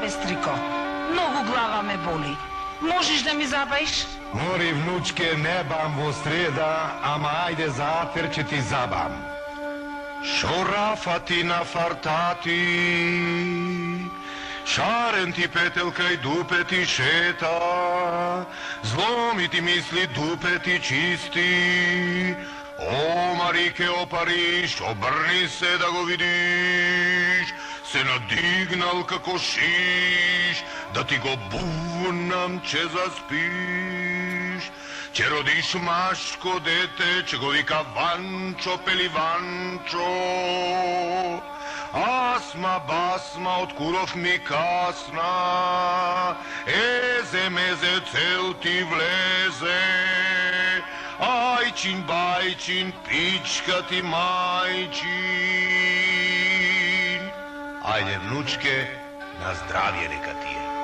бе, стрико, многу глава ме боли. Можеш да ми забаиш? Мори, внучке, не бам во среда, ама ајде затвор ќе ти забам. Шорафати на фартати, шарен ти петелка и дупе ти шета, зломи ти мисли дупе ти чисти. О, Марике, о Париж, обрни се да го видиш, се надигнал како шиш, да ти го бувнам, че заспиш. Че родиш машко дете, че го вика Ванчо, Пеливанчо. Асма, басма, од куров ми касна, езе, мезе, цел ти влезе. Ајчин, бајчин, пичка ти мајчин. Ајде, внучке, на здравје нека ти е.